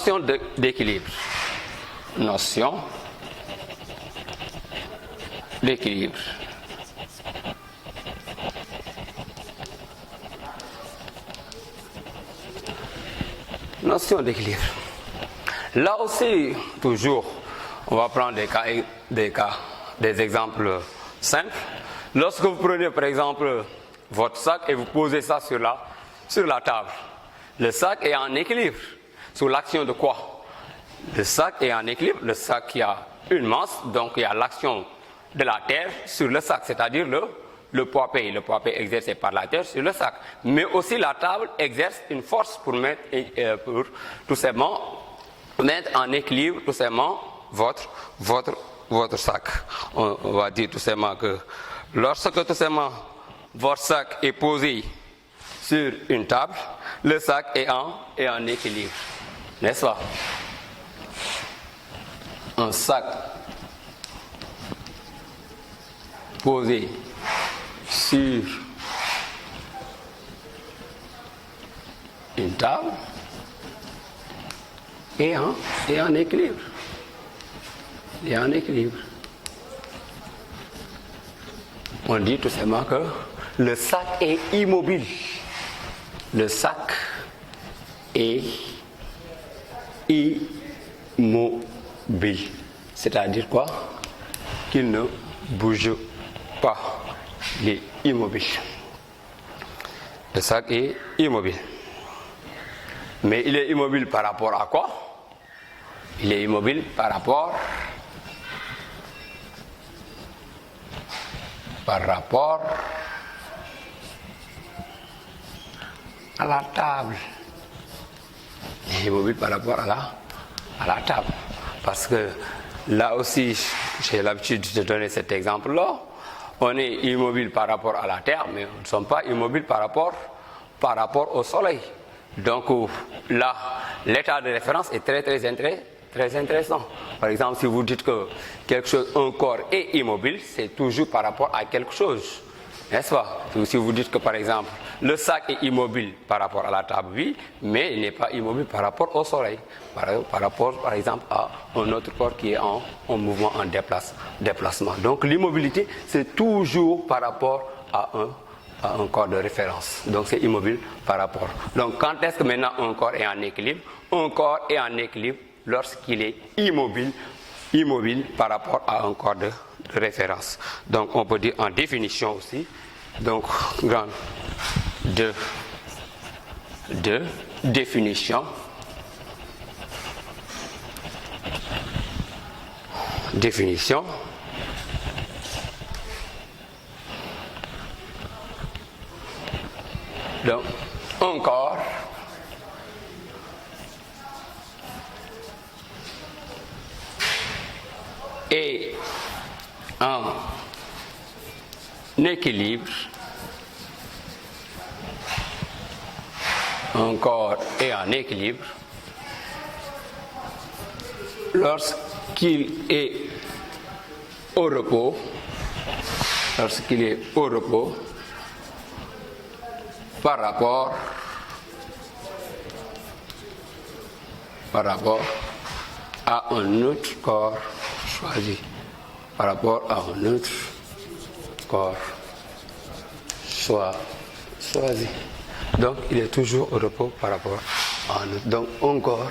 Notion d'équilibre. Notion d'équilibre. Notion d'équilibre. Là aussi, toujours, on va prendre des exemples simples. Lorsque vous prenez par exemple votre sac et vous posez ça sur la table, le sac est en équilibre. Sous l'action de quoi? Le sac est en équilibre. Le sac qui a une masse, donc il y a l'action de la terre sur le sac, c'est-à-dire le poids P. Le poids P exercé par la terre sur le sac. Mais aussi la table exerce une force pour tout simplement mettre en équilibre tout simplement votre sac. On va dire tout simplement que lorsque tout simplement votre sac est posé sur une table, le sac est en équilibre. N'est-ce pas? Un sac posé sur une table est en équilibre. Il est en équilibre. On dit tout simplement que le sac est immobile. Le sac est immobile. C'est-à-dire quoi? Qu'il ne bouge pas. Il est immobile. Le sac est immobile. Mais il est immobile par rapport à quoi? Il est immobile par rapport à la table. Il est immobile par rapport à la table. Parce que là aussi, j'ai l'habitude de donner cet exemple-là. On est immobile par rapport à la terre, mais nous ne sommes pas immobiles par rapport au soleil. Donc là, l'état de référence est très intéressant. Par exemple, si vous dites que un corps est immobile, c'est toujours par rapport à quelque chose. N'est-ce pas? Si vous dites que par exemple, le sac est immobile par rapport à la table, oui, mais il n'est pas immobile par rapport au soleil. Par rapport, par exemple, à un autre corps qui est en mouvement, en déplacement. Donc l'immobilité, c'est toujours par rapport à un corps de référence. Donc c'est immobile par rapport. Donc quand est-ce que maintenant un corps est en équilibre? Un corps est en équilibre lorsqu'il est immobile par rapport à un corps de référence. Donc on peut dire en définition aussi, donc grande de définition. Donc un corps est en équilibre. Un corps est en équilibre lorsqu'il est au repos. Lorsqu'il est au repos par rapport à un autre corps choisi. Par rapport à un autre corps choisi. Donc il est toujours au repos par rapport à un autre. Donc un corps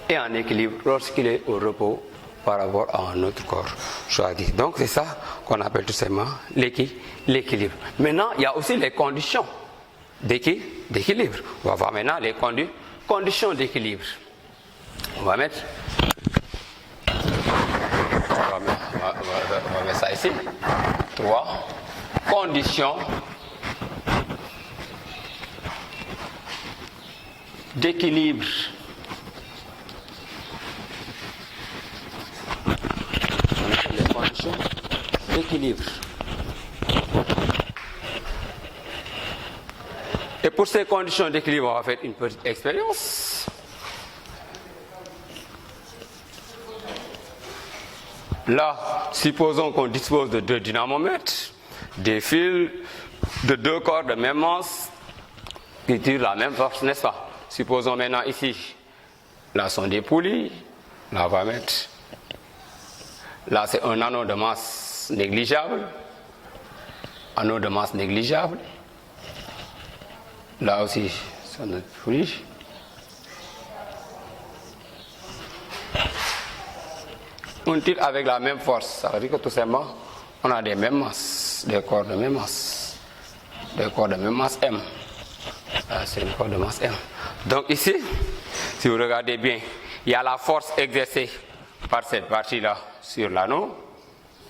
est en équilibre lorsqu'il est au repos par rapport à un autre corps choisi. Donc c'est ça qu'on appelle tout simplement l'équilibre. Maintenant, il y a aussi les conditions d'équilibre. On va voir maintenant les conditions d'équilibre. On va mettre ça ici. 3 conditions d'équilibre. Les conditions d'équilibre. Et pour ces conditions d'équilibre, on va faire une petite expérience. Là, supposons qu'on dispose de 2 dynamomètres, des fils de 2 corps de même masse qui tirent la même force, n'est-ce pas? Supposons maintenant ici Là sont des poulies. Là, on va mettre. Là, c'est un anneau de masse négligeable. Anneau de masse négligeable. Là aussi, c'est notre poulie. On tire avec la même force. Ça veut dire que tout simplement, on a des mêmes masses, des corps de même masse. Des corps de même masse M. Là, c'est une corps de masse M. Donc ici, si vous regardez bien, il y a la force exercée par cette partie-là sur l'anneau,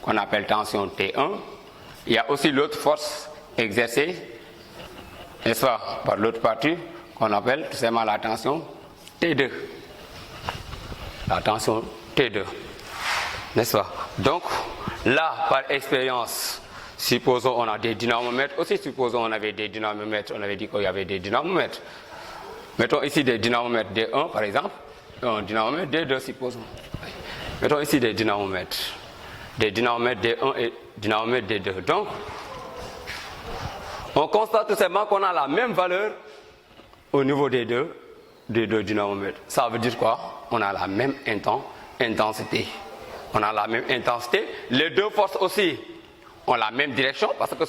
qu'on appelle tension T1. Il y a aussi l'autre force exercée, n'est-ce pas, par l'autre partie, qu'on appelle tout simplement la tension T2. La tension T2. N'est-ce pas? Donc, là, par expérience, supposons on a des dynamomètres. Aussi, supposons on avait des dynamomètres. On avait dit qu'il y avait des dynamomètres. Mettons ici des dynamomètres D1, par exemple. Un dynamomètre D2, supposons. Mettons ici des dynamomètres. Des dynamomètres D1 et dynamomètre D2. Donc, on constate tout simplement qu'on a la même valeur au niveau des deux dynamomètres. Ça veut dire quoi? On a la même intensité. On a la même intensité. Les deux forces aussi ont la même direction parce que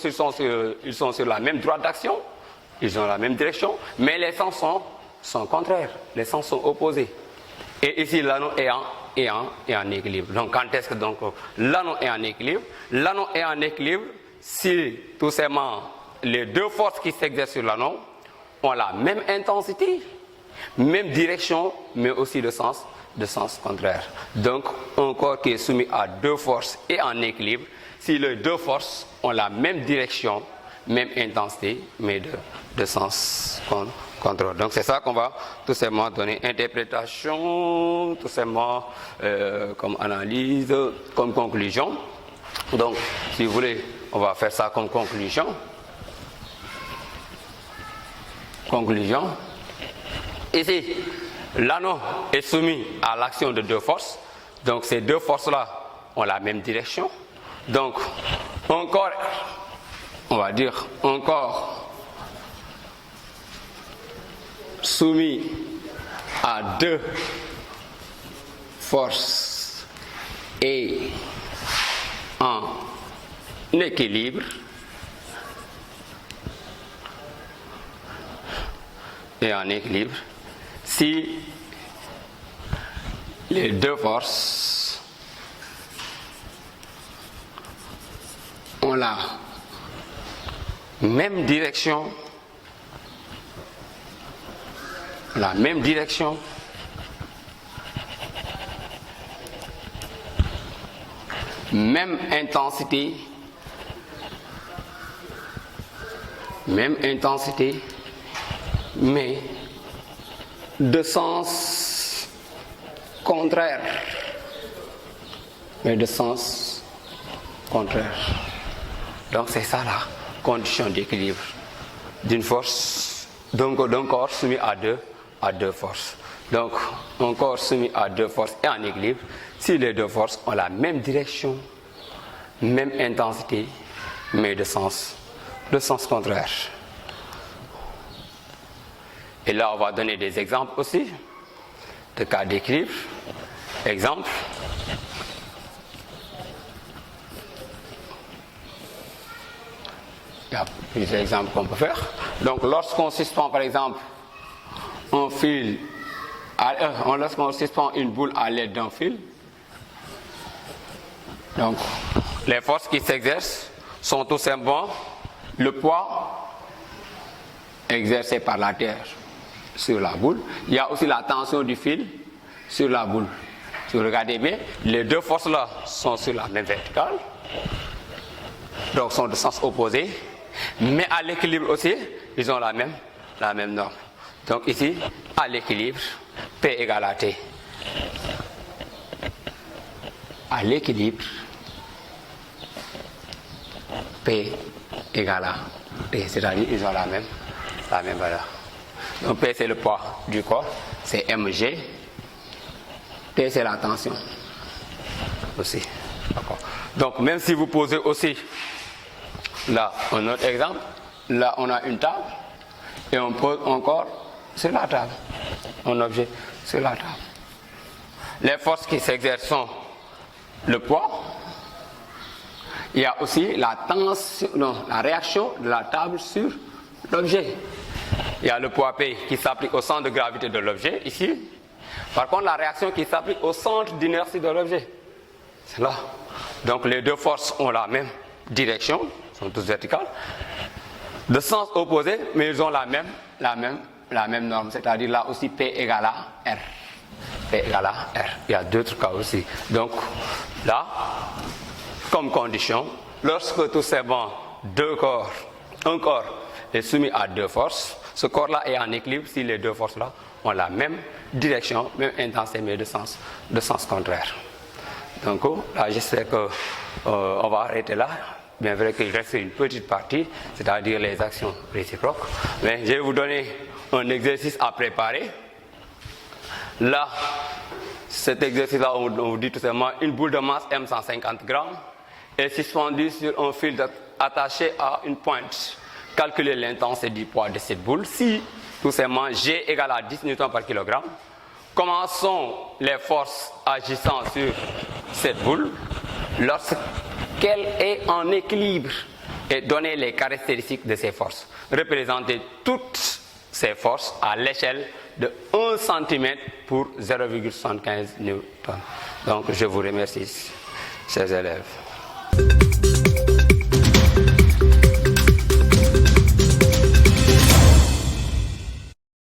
ils sont sur la même droite d'action. Ils ont la même direction, mais les sens sont contraires. Les sens sont opposés. Et ici, l'anneau est en équilibre. Donc, quand est-ce que l'anneau est en équilibre? L'anneau est en équilibre si tout simplement les deux forces qui s'exercent sur l'anneau ont la même intensité, même direction, mais aussi de sens contraire. Donc, un corps qui est soumis à deux forces est en équilibre si les deux forces ont la même direction, même intensité, mais de sens contraire. Donc, c'est ça qu'on va tout simplement donner interprétation, tout simplement comme analyse, comme conclusion. Donc, si vous voulez, on va faire ça comme conclusion. Conclusion. Ici, l'anneau est soumis à l'action de deux forces. Donc, ces deux forces-là ont la même direction. Donc, un corps, on va dire, un corps soumis à deux forces et en équilibre. Et en équilibre si les deux forces ont la même direction, même intensité, mais de sens contraire. Donc c'est ça la condition d'équilibre d'une force, d'un corps soumis à deux forces. Donc un corps soumis à deux forces est en équilibre si les deux forces ont la même direction, même intensité, mais de sens contraire. Et là, on va donner des exemples aussi de cas d'équilibre. Exemple. Il y a plusieurs exemples qu'on peut faire. Donc, lorsqu'on suspend, par exemple, un fil, lorsqu'on suspend une boule à l'aide d'un fil, donc, les forces qui s'exercent sont tout simplement le poids exercé par la Terre sur la boule. Il y a aussi la tension du fil sur la boule. Si vous regardez bien, les deux forces-là sont sur la même verticale, donc sont de sens opposé, mais à l'équilibre aussi, ils ont la même norme. Donc ici, à l'équilibre, P égale à T. À l'équilibre, P égale à T, c'est-à-dire ils ont la même valeur. Donc P c'est le poids du corps, c'est mg. T c'est la tension aussi. D'accord. Donc même si vous posez aussi là un autre exemple, là on a une table et on pose un corps sur la table, un objet sur la table. Les forces qui s'exercent sont le poids. Il y a aussi la réaction de la table sur l'objet. Il y a le poids P qui s'applique au centre de gravité de l'objet, ici. Par contre, la réaction qui s'applique au centre d'inertie de l'objet. C'est là. Donc, les deux forces ont la même direction, sont toutes verticales, de sens opposé, mais ils ont la même norme. C'est-à-dire là aussi, P égale à R. P égale à R. Il y a d'autres cas aussi. Donc, là, comme condition, lorsque tout simplement un corps est soumis à deux forces, ce corps-là est en équilibre si les deux forces-là ont la même direction, même intensité, mais de sens contraire. Donc là, j'espère qu'on va arrêter là. Bien vrai qu'il reste une petite partie, c'est-à-dire les actions réciproques. Mais je vais vous donner un exercice à préparer. Là, cet exercice-là, on vous dit tout simplement une boule de masse M 150 grammes est suspendue sur un fil attaché à une pointe. Calculez l'intensité du poids de cette boule. Si tout simplement G égale à 10 N par kilogramme, comment sont les forces agissant sur cette boule lorsqu'elle est en équilibre, et donner les caractéristiques de ces forces. Représentez toutes ces forces à l'échelle de 1 cm pour 0,75 N. Donc je vous remercie, chers élèves.